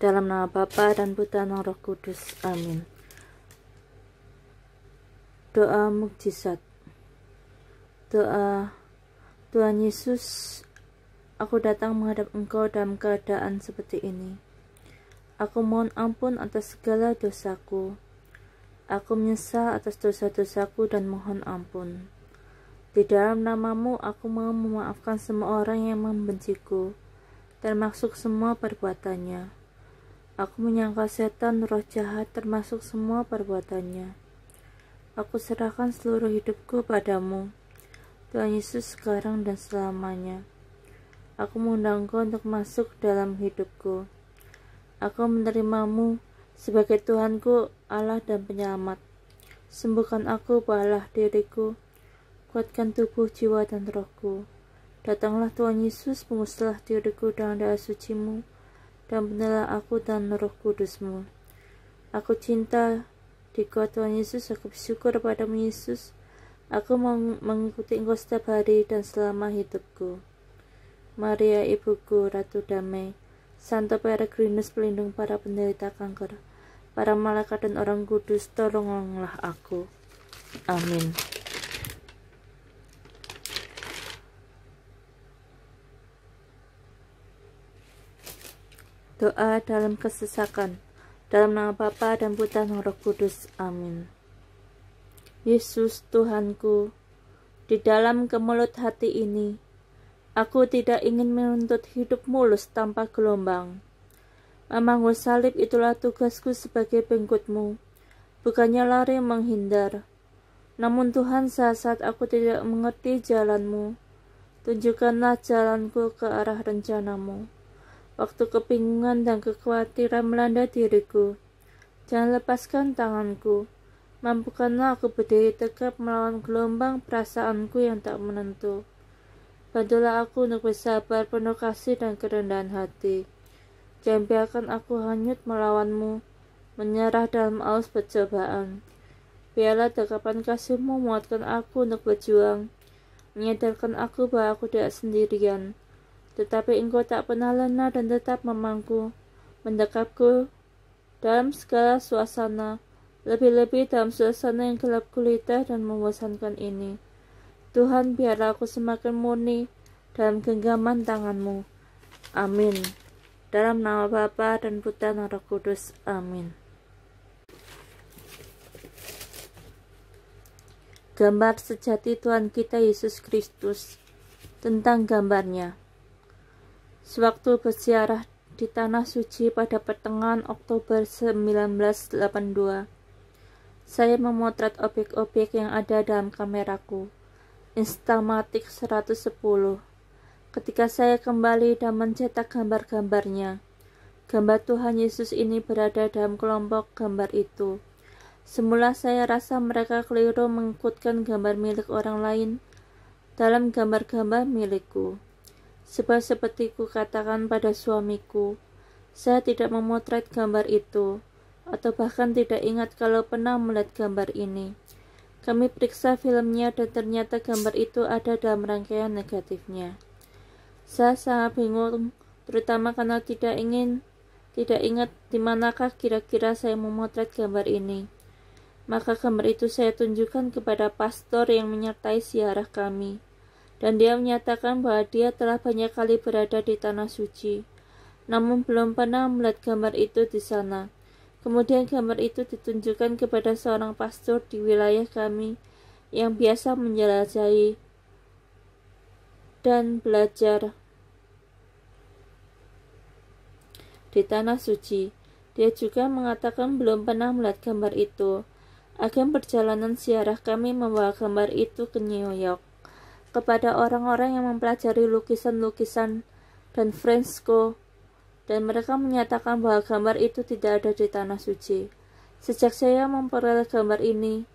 Dalam nama Bapa dan Putra dan Roh Kudus. Amin. Doa mukjizat. Doa. Tuhan Yesus, aku datang menghadap Engkau dalam keadaan seperti ini. Aku mohon ampun atas segala dosaku. Aku menyesal atas dosa-dosaku dan mohon ampun. Di dalam namamu aku mau memaafkan semua orang yang membenciku, termasuk semua perbuatannya. Aku menyangka setan roh jahat termasuk semua perbuatannya. Aku serahkan seluruh hidupku padamu, Tuhan Yesus, sekarang dan selamanya. Aku mengundang Engkau untuk masuk dalam hidupku. Aku menerimamu sebagai Tuhanku, Allah dan Penyelamat. Sembuhkan aku, balah diriku, kuatkan tubuh, jiwa, dan rohku. Datanglah Tuhan Yesus, mengusirlah diriku dengan darah suci-Mu, dan benalah aku dan Roh Kudus-Mu. Aku cinta Dikau Tuhan Yesus, aku bersyukur padamu Yesus. Aku mau mengikuti Engkau setiap hari dan selama hidupku. Maria Ibuku, Ratu Damai, Santo Peregrinus, pelindung para penderita kanker, para malaikat dan orang kudus, tolonglah aku. Amin. Doa dalam kesesakan. Dalam nama Bapa dan Putra dan Roh Kudus. Amin. Yesus Tuhanku, di dalam kemelut hati ini, aku tidak ingin menuntut hidup mulus tanpa gelombang. Memanggul salib itulah tugasku sebagai pengikut-Mu, bukannya lari menghindar. Namun Tuhan, saat aku tidak mengerti jalan-Mu, tunjukkanlah jalanku ke arah rencana-Mu. Waktu kebingungan dan kekhawatiran melanda diriku, jangan lepaskan tanganku. Mampukanlah aku berdiri tegap melawan gelombang perasaanku yang tak menentu. Bantulah aku untuk bersabar, penuh kasih dan kerendahan hati. Jangan biarkan aku hanyut melawan-Mu, menyerah dalam arus percobaan. Biarlah dekapan kasih-Mu menguatkan aku untuk berjuang, menyadarkan aku bahwa aku tidak sendirian. Tetapi Engkau tak pernah lena dan tetap memangku, mendekapku dalam segala suasana, lebih-lebih dalam suasana yang gelap gulita dan membosankan ini. Tuhan, biarlah aku semakin murni dalam genggaman tangan-Mu. Amin. Dalam nama Bapa dan Putra dan Roh Kudus. Amin. Gambar sejati Tuhan kita Yesus Kristus. Tentang gambarnya. Sewaktu berziarah di Tanah Suci pada pertengahan Oktober 1982, saya memotret objek-objek yang ada dalam kameraku, Instamatic 110. Ketika saya kembali dan mencetak gambar-gambarnya, gambar Tuhan Yesus ini berada dalam kelompok gambar itu. Semula saya rasa mereka keliru mengikutkan gambar milik orang lain dalam gambar-gambar milikku. Sebab seperti ku katakan pada suamiku, saya tidak memotret gambar itu, atau bahkan tidak ingat kalau pernah melihat gambar ini. Kami periksa filmnya dan ternyata gambar itu ada dalam rangkaian negatifnya. Saya sangat bingung, terutama karena tidak ingat di manakah kira-kira saya memotret gambar ini. Maka gambar itu saya tunjukkan kepada pastor yang menyertai ziarah kami. Dan dia menyatakan bahwa dia telah banyak kali berada di Tanah Suci, namun belum pernah melihat gambar itu di sana. Kemudian gambar itu ditunjukkan kepada seorang pastor di wilayah kami yang biasa menjelajahi dan belajar di Tanah Suci. Dia juga mengatakan belum pernah melihat gambar itu. Agen perjalanan ziarah kami membawa gambar itu ke New York kepada orang-orang yang mempelajari lukisan-lukisan dan fresco, dan mereka menyatakan bahwa gambar itu tidak ada di Tanah Suci. Sejak saya memperoleh gambar ini,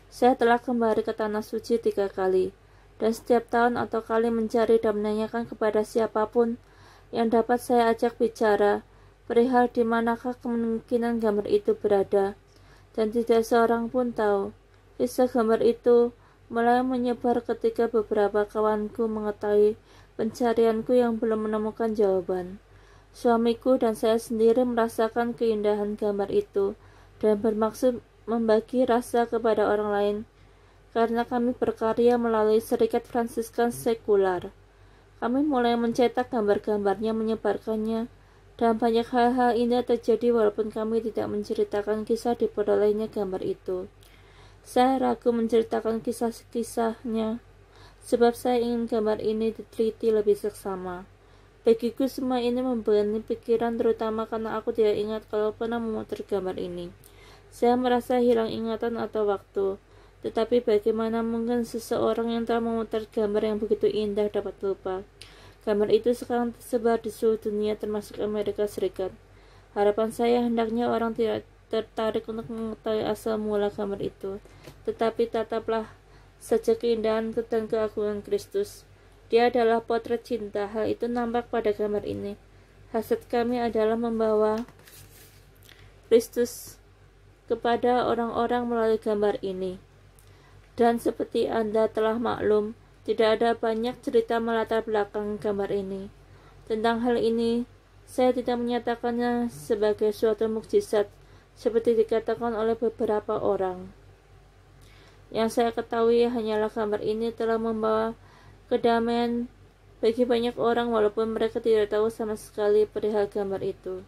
saya telah kembali ke Tanah Suci 3 kali, dan setiap tahun atau kali mencari dan menanyakan kepada siapapun yang dapat saya ajak bicara perihal di manakah kemungkinan gambar itu berada, dan tidak seorang pun tahu. Kisah gambar itu mulai menyebar ketika beberapa kawanku mengetahui pencarianku yang belum menemukan jawaban. Suamiku dan saya sendiri merasakan keindahan gambar itu dan bermaksud membagi rasa kepada orang lain karena kami berkarya melalui Serikat Fransiskan Sekular. Kami mulai mencetak gambar-gambarnya, menyebarkannya, dan banyak hal-hal indah terjadi walaupun kami tidak menceritakan kisah diperolehnya gambar itu. Saya ragu menceritakan kisah-kisahnya, sebab saya ingin gambar ini diteliti lebih seksama. Bagiku semua ini membebani pikiran, terutama karena aku tidak ingat kalau pernah memotret gambar ini. Saya merasa hilang ingatan atau waktu. Tetapi bagaimana mungkin seseorang yang telah memotret gambar yang begitu indah dapat lupa? Gambar itu sekarang tersebar di seluruh dunia termasuk Amerika Serikat. Harapan saya hendaknya orang tidak tertarik untuk mengetahui asal mula gambar itu. Tetapi tataplah saja keindahan dan keagungan Kristus. Dia adalah potret cinta. Hal itu nampak pada gambar ini. Hasrat kami adalah membawa Kristus kepada orang-orang melalui gambar ini. Dan seperti Anda telah maklum, tidak ada banyak cerita melatar belakang gambar ini. Tentang hal ini, saya tidak menyatakannya sebagai suatu mukjizat seperti dikatakan oleh beberapa orang. Yang saya ketahui hanyalah gambar ini telah membawa kedamaian bagi banyak orang walaupun mereka tidak tahu sama sekali perihal gambar itu.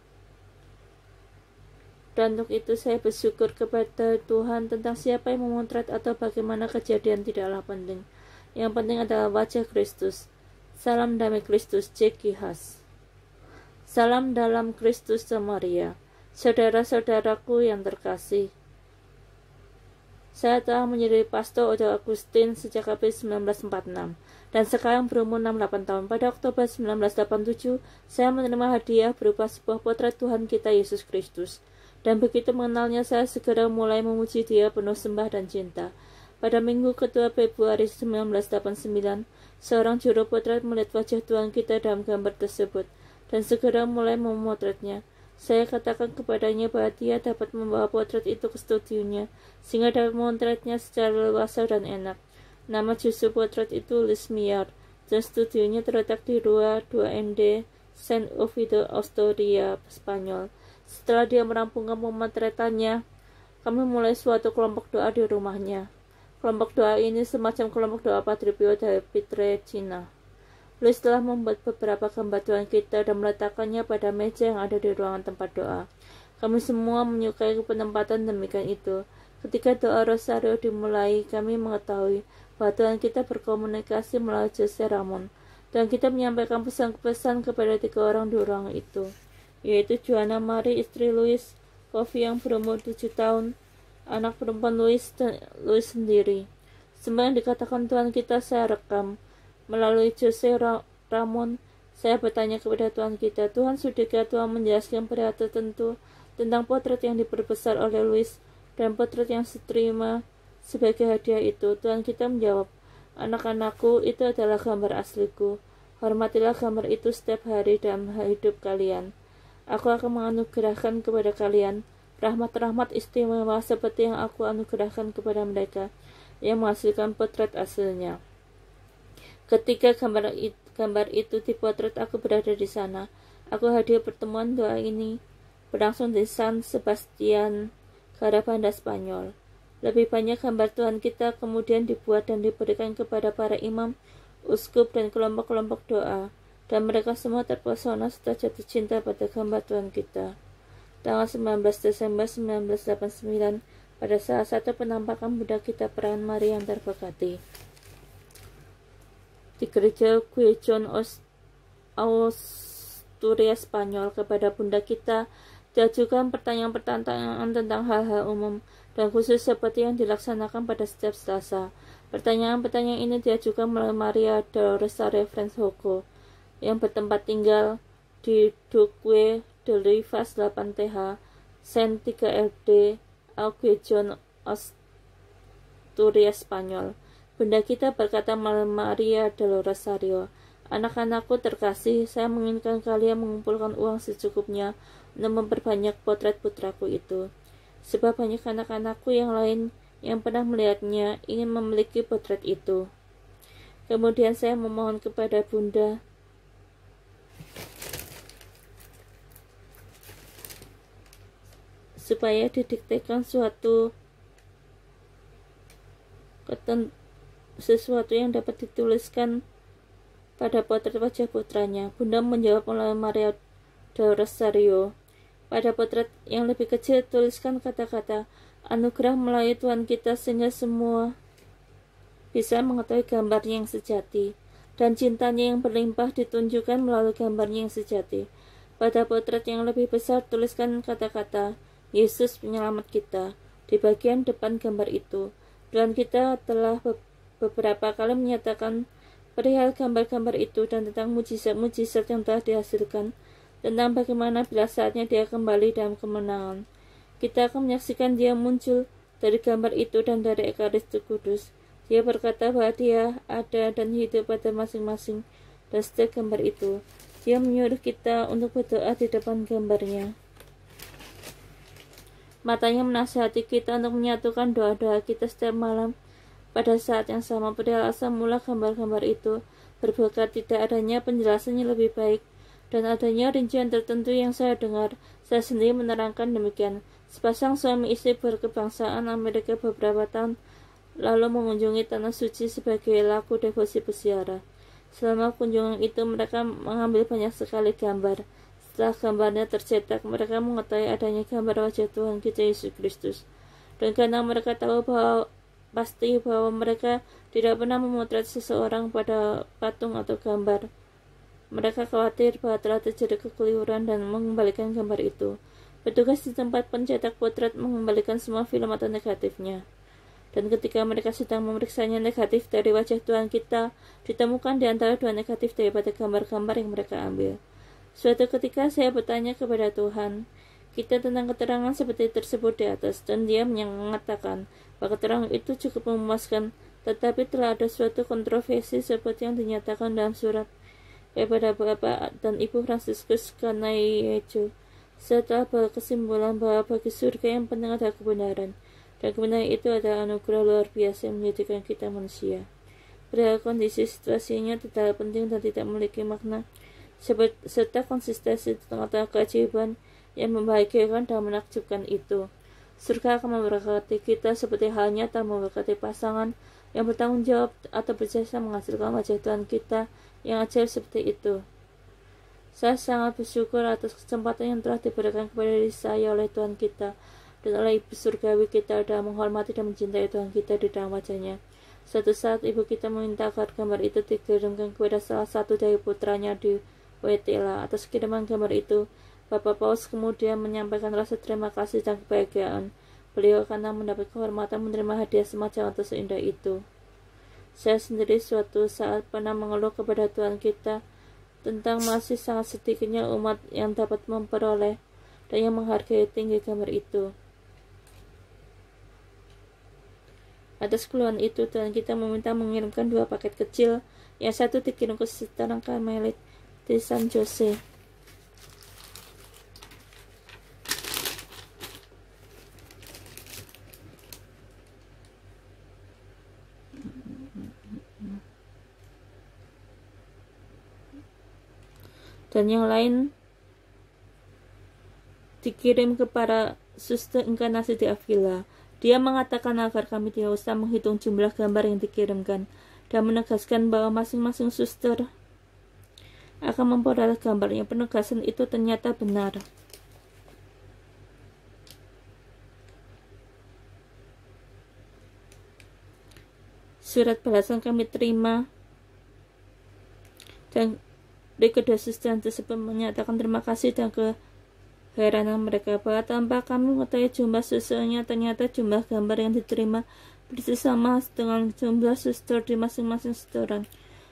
Dan untuk itu saya bersyukur kepada Tuhan. Tentang siapa yang memotret atau bagaimana kejadian tidaklah penting. Yang penting adalah wajah Kristus. Salam damai Kristus, Jackie Haas. Salam dalam Kristus Maria. Saudara-saudaraku yang terkasih, saya telah menjadi pastor Odo Agustin sejak April 1946 dan sekarang berumur 68 tahun. Pada Oktober 1987, saya menerima hadiah berupa sebuah potret Tuhan kita Yesus Kristus. Dan begitu mengenalnya, saya segera mulai memuji Dia penuh sembah dan cinta. Pada minggu kedua Februari 1989, seorang juru potret melihat wajah Tuhan kita dalam gambar tersebut dan segera mulai memotretnya. Saya katakan kepadanya bahwa dia dapat membawa potret itu ke studionya sehingga dapat memotretnya secara leluasa dan enak. Nama juru potret itu Luis Mier, dan studionya terletak di Rua 2MD, San Ovidio, Astoria, Spanyol. Setelah dia merampungkan pemotretannya, kami mulai suatu kelompok doa di rumahnya. Kelompok doa ini semacam kelompok doa Padre Pio dari Pietrelcina. Luis telah membuat beberapa gambar Tuhan kita dan meletakkannya pada meja yang ada di ruangan tempat doa. Kami semua menyukai penempatan demikian itu. Ketika doa Rosario dimulai, kami mengetahui bahwa Tuhan kita berkomunikasi melalui Jose Ramon, dan kita menyampaikan pesan-pesan kepada 3 orang di ruangan itu, yaitu Joanna Mari, istri Luis, Kofi yang berumur 7 tahun, anak perempuan Luis, dan Luis sendiri. Semua yang dikatakan Tuhan kita saya rekam. Melalui Jose Ramon, saya bertanya kepada Tuhan kita, Tuhan, sudahkah Tuhan menjelaskan perihal tertentu tentang potret yang diperbesar oleh Luis dan potret yang diterima sebagai hadiah itu? Tuhan kita menjawab, anak-anakku, itu adalah gambar asliku. Hormatilah gambar itu setiap hari dalam hidup kalian. Aku akan menganugerahkan kepada kalian rahmat-rahmat istimewa seperti yang aku anugerahkan kepada mereka yang menghasilkan potret aslinya. Ketika gambar itu dipotret, aku berada di sana. Aku hadir pertemuan doa ini berlangsung di San Sebastian, Garabanda, Spanyol. Lebih banyak gambar Tuhan kita kemudian dibuat dan diberikan kepada para imam, uskup, dan kelompok-kelompok doa, dan mereka semua terpesona serta jatuh cinta pada gambar Tuhan kita. Tanggal 19 Desember 1989, pada salah satu penampakan Bunda kita Perahan Maria yang terberkati di gereja Guejon, Asturias, Spanyol, kepada Bunda kita diajukan pertanyaan-pertanyaan tentang hal-hal umum dan khusus seperti yang dilaksanakan pada setiap Selasa. Pertanyaan-pertanyaan ini diajukan melalui Maria del Rosario Francisco yang bertempat tinggal di Duque de Rivas 8TH, Sen 3LD, Guejon, Asturias, Spanyol. Bunda kita berkata melalui Maria del Rosario, anak-anakku terkasih, saya menginginkan kalian mengumpulkan uang secukupnya untuk memperbanyak potret putraku itu. Sebab banyak anak-anakku yang lain yang pernah melihatnya ingin memiliki potret itu. Kemudian saya memohon kepada Bunda supaya didiktekan sesuatu yang dapat dituliskan pada potret wajah putranya. Bunda menjawab melalui Maria del Rosario. Pada potret yang lebih kecil tuliskan kata-kata anugerah melalui Tuhan kita sehingga semua bisa mengetahui gambarnya yang sejati, dan cintanya yang berlimpah ditunjukkan melalui gambarnya yang sejati. Pada potret yang lebih besar tuliskan kata-kata Yesus penyelamat kita di bagian depan gambar itu. Tuhan kita telah beberapa kali menyatakan perihal gambar-gambar itu dan tentang mujizat-mujizat yang telah dihasilkan, tentang bagaimana bila saatnya dia kembali dalam kemenangan. Kita akan menyaksikan dia muncul dari gambar itu dan dari Ekaristi Kudus. Dia berkata bahwa dia ada dan hidup pada masing-masing dan setiap gambar itu. Dia menyuruh kita untuk berdoa di depan gambarnya. Matanya menasihati kita untuk menyatukan doa-doa kita setiap malam pada saat yang sama. Padahal asal mula gambar-gambar itu berbakat tidak adanya penjelasannya lebih baik dan adanya rincian tertentu yang saya dengar. Saya sendiri menerangkan demikian. Sepasang suami istri berkebangsaan Amerika beberapa tahun lalu mengunjungi Tanah Suci sebagai laku devosi peziarah. Selama kunjungan itu mereka mengambil banyak sekali gambar. Setelah gambarnya tercetak, mereka mengetahui adanya gambar wajah Tuhan kita Yesus Kristus. Dan karena mereka tahu pasti bahwa mereka tidak pernah memotret seseorang pada patung atau gambar, mereka khawatir bahwa telah terjadi kekeliruan dan mengembalikan gambar itu. Petugas di tempat pencetak potret mengembalikan semua film atau negatifnya. Dan ketika mereka sedang memeriksanya, negatif dari wajah Tuhan kita ditemukan di antara dua negatif daripada gambar-gambar yang mereka ambil. Suatu ketika saya bertanya kepada Tuhan kita tentang keterangan seperti tersebut di atas, dan dia mengatakan bahwa keterangan itu cukup memuaskan, tetapi telah ada suatu kontroversi seperti yang dinyatakan dalam surat kepada Bapak dan Ibu Franciscus Canaillazo. Setelah berkesimpulan bahwa bagi surga yang penting ada kebenaran, dan kebenaran itu adalah anugerah luar biasa yang menjadikan kita manusia. Padahal kondisi situasinya tidak penting dan tidak memiliki makna, serta konsistensi di tengah-tengah keajaiban yang membahagiakan dan menakjubkan itu. Surga akan memberkati kita seperti halnya tak memberkati pasangan yang bertanggung jawab atau berjasa menghasilkan wajah Tuhan kita yang ajaib seperti itu. Saya sangat bersyukur atas kesempatan yang telah diberikan kepada diri saya oleh Tuhan kita dan oleh Ibu Surgawi kita dalam menghormati dan mencintai Tuhan kita di dalam wajahnya. Suatu saat Ibu kita meminta agar gambar itu dikirimkan kepada salah satu dari putranya di Wetela. Atas kiriman gambar itu, Bapak Paus kemudian menyampaikan rasa terima kasih dan kebahagiaan beliau karena mendapat kehormatan menerima hadiah semacam atau seindah itu. Saya sendiri suatu saat pernah mengeluh kepada Tuhan kita tentang masih sangat sedikitnya umat yang dapat memperoleh dan yang menghargai tinggi gambar itu. Atas keluhan itu, Tuhan kita meminta mengirimkan 2 paket kecil, yang satu dikirim ke Sekarang Karmelit di San Jose. Dan yang lain dikirim kepada Suster Inkarnasi di Avila. Dia mengatakan agar kami tidak usah menghitung jumlah gambar yang dikirimkan dan menegaskan bahwa masing-masing suster akan memperoleh gambarnya. Penegasan itu ternyata benar. Surat balasan kami terima dan dari kedua suster tersebut menyatakan terima kasih dan keheranan mereka bahwa tanpa kami mengetahui jumlah susternya, ternyata jumlah gambar yang diterima persis sama dengan jumlah suster di masing-masing setoran.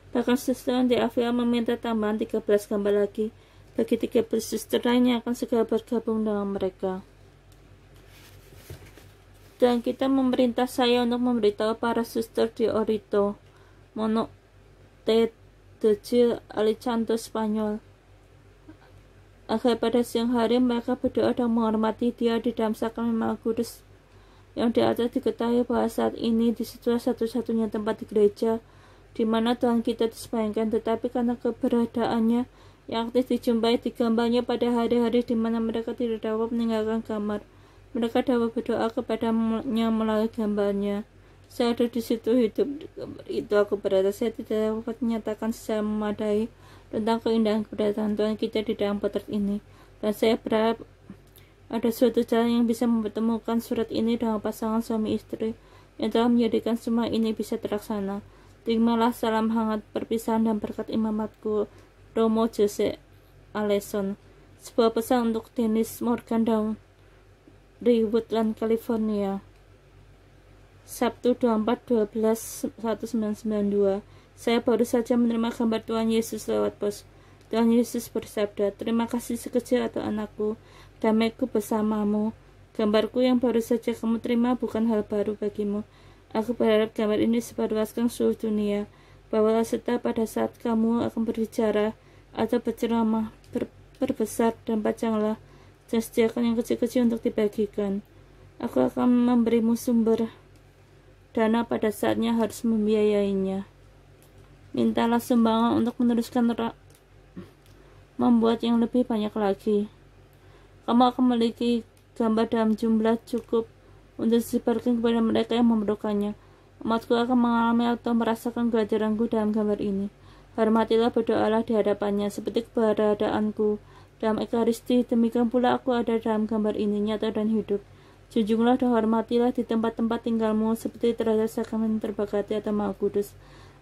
Bahkan suster di Avila meminta tambahan 13 gambar lagi bagi 13 suster lainnya akan segera bergabung dengan mereka. Dan kita memerintah saya untuk memberitahu para suster di Orito, Monte de Alicante, Spanyol, agar pada siang hari mereka berdoa dan menghormati dia di dalam sakramen Maha Kudus. Yang di atas diketahui bahwa saat ini disitulah satu-satunya tempat di gereja di mana Tuhan kita disembahyangkan, tetapi karena keberadaannya yang aktif dijumpai di gambarnya pada hari-hari di mana mereka tidak dapat meninggalkan kamar, Mereka dapat berdoa kepadanya melalui gambarnya. Saya ada di situ hidup di gambar itu. Aku berada, saya tidak dapat menyatakan secara memadai tentang keindahan kedatangan Tuhan kita di dalam potret ini. Dan saya berharap ada suatu jalan yang bisa mempertemukan surat ini dengan pasangan suami istri yang telah menjadikan semua ini bisa terlaksana. Terimalah salam hangat perpisahan dan berkat imamatku, Romo Jose Aleson. Sebuah pesan untuk Dennis Morgan dari Woodland, California. Sabtu 24/12/1992. Saya baru saja menerima gambar Tuhan Yesus lewat pos. Tuhan Yesus bersabda, "Terima kasih sekecil atau anakku, damaiku bersamamu." Gambarku yang baru saja kamu terima bukan hal baru bagimu. Aku berharap gambar ini sebarluaskan seluruh dunia. Bawalah serta pada saat kamu akan berbicara atau berceramah, berbesar dan panjanglah, dan sediakan yang kecil-kecil untuk dibagikan. Aku akan memberimu sumber dana pada saatnya harus membiayainya. Mintalah sumbangan untuk meneruskan membuat yang lebih banyak lagi. Kamu akan memiliki gambar dalam jumlah cukup untuk disebarkan kepada mereka yang memerlukannya. Umatku akan mengalami atau merasakan kehadiranku dalam gambar ini. Hormatilah, berdoalah di hadapannya seperti keberadaanku dalam Ekaristi. Demikian pula aku ada dalam gambar ini, nyata dan hidup. Junjunglah dan hormatilah di tempat-tempat tinggalmu seperti terhadap sakramen terbakati atau Maha Kudus.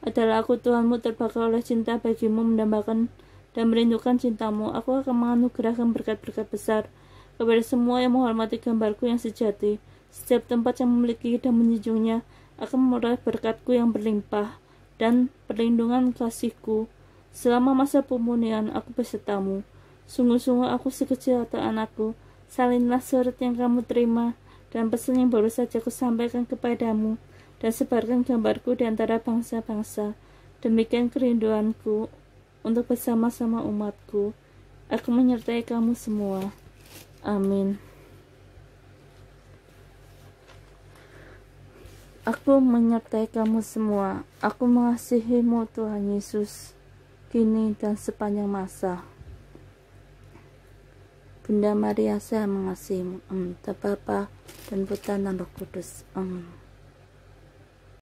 Adalah aku Tuhanmu, terbakar oleh cinta bagimu, mendambakan dan merindukan cintamu. Aku akan menganugerahkan berkat-berkat besar kepada semua yang menghormati gambarku yang sejati. Setiap tempat yang memiliki dan menjunjungnya akan memperoleh berkatku yang berlimpah dan perlindungan kasihku. Selama masa pemulihan aku besertamu. Sungguh-sungguh aku sekecil atau anakku. Salinlah surat yang kamu terima dan pesan yang baru saja aku sampaikan kepadamu, dan sebarkan gambarku di antara bangsa-bangsa. Demikian kerinduanku untuk bersama-sama umatku. Aku menyertai kamu semua. Amin. Aku menyertai kamu semua. Aku mengasihimu Tuhan Yesus, kini dan sepanjang masa. Bunda Maria, saya mengasihimu. Amin. Bapa dan Putra dan Roh Kudus. Amin.